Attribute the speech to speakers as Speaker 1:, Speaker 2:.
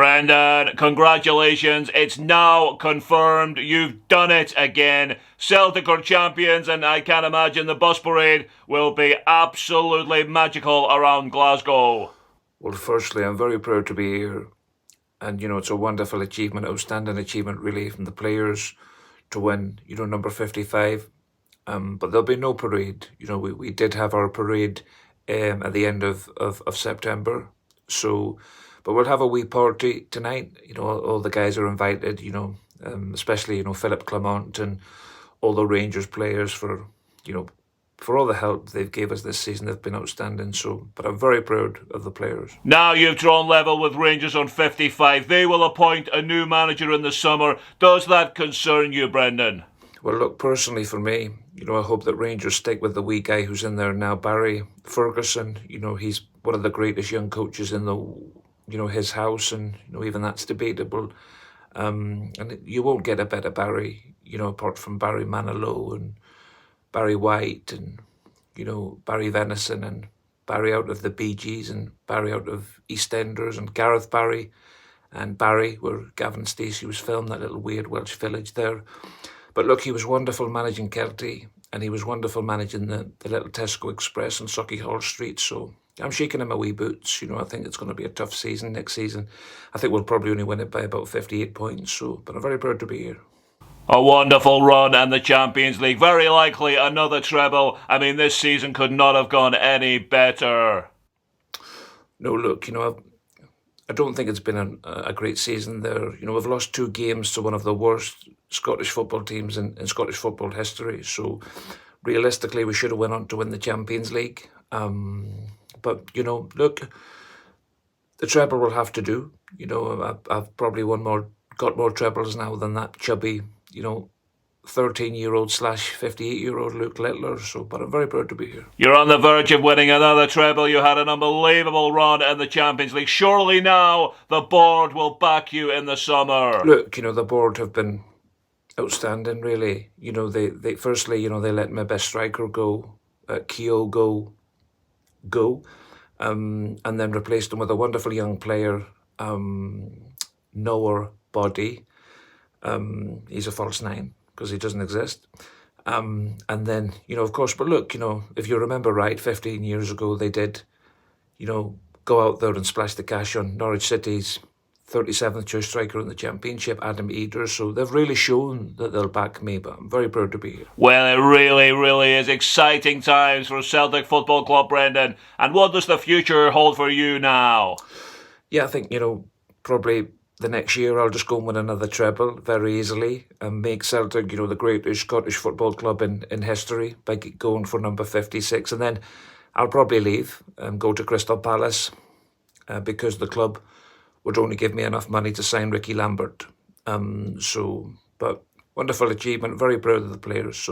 Speaker 1: Brendan, congratulations. It's now confirmed. You've done it again. Celtic are champions, and I can't imagine the bus parade will be absolutely magical around Glasgow.
Speaker 2: Well, firstly, I'm very proud to be here. And, it's a wonderful achievement, outstanding achievement, really, from the players to win, number 55. But there'll be no parade. We did have our parade at the end of September. But we'll have a wee party tonight. All the guys are invited, especially, Philip Clement and all the Rangers players for all the help they've gave us this season. They've been outstanding. But I'm very proud of the players.
Speaker 1: Now you've drawn level with Rangers on 55. They will appoint a new manager in the summer. Does that concern you, Brendan?
Speaker 2: Well, look, personally for me, I hope that Rangers stick with the wee guy who's in there now, Barry Ferguson. He's one of the greatest young coaches in his house, and even that's debatable. And you won't get a better Barry, apart from Barry Manilow and Barry White and Barry Venison and Barry out of the Bee Gees and Barry out of EastEnders and Gareth Barry and Barry, where Gavin Stacey was filmed, that little weird Welsh village there. But look, he was wonderful managing Kelty, and he was wonderful managing the little Tesco Express on Sauchiehall Street. So I'm shaking him a wee boots. I think it's going to be a tough season next season. I think we'll probably only win it by about 58 points. But I'm very proud to be here.
Speaker 1: A wonderful run and the Champions League. Very likely another treble. I mean, this season could not have gone any better.
Speaker 2: No, look, I don't think it's been a great season there. We've lost 2 games to one of the worst Scottish football teams in Scottish football history. So realistically, we should have went on to win the Champions League. But, look, the treble will have to do. I've probably got more trebles now than that chubby, 13-year-old / 58-year-old Luke Littler. But I'm very proud to be here.
Speaker 1: You're on the verge of winning another treble. You had an unbelievable run in the Champions League. Surely now the board will back you in the summer.
Speaker 2: Look, the board have been outstanding, really. They firstly, they let my best striker go, Keogh go, and then replaced him with a wonderful young player, Noah Body. He's a false 9 because he doesn't exist. And then, of course, but look, if you remember right, 15 years ago, they did, go out there and splash the cash on Norwich City's 37th choice striker in the Championship, Adam Eder. So they've really shown that they'll back me, but I'm very proud to be here.
Speaker 1: Well, it really, really is exciting times for Celtic Football Club, Brendan. And what does the future hold for you now?
Speaker 2: Yeah, I think, probably the next year I'll just go and win another treble very easily and make Celtic, the greatest Scottish football club in history by going for number 56. And then I'll probably leave and go to Crystal Palace because the club would only give me enough money to sign Ricky Lambert. But wonderful achievement, very proud of the players.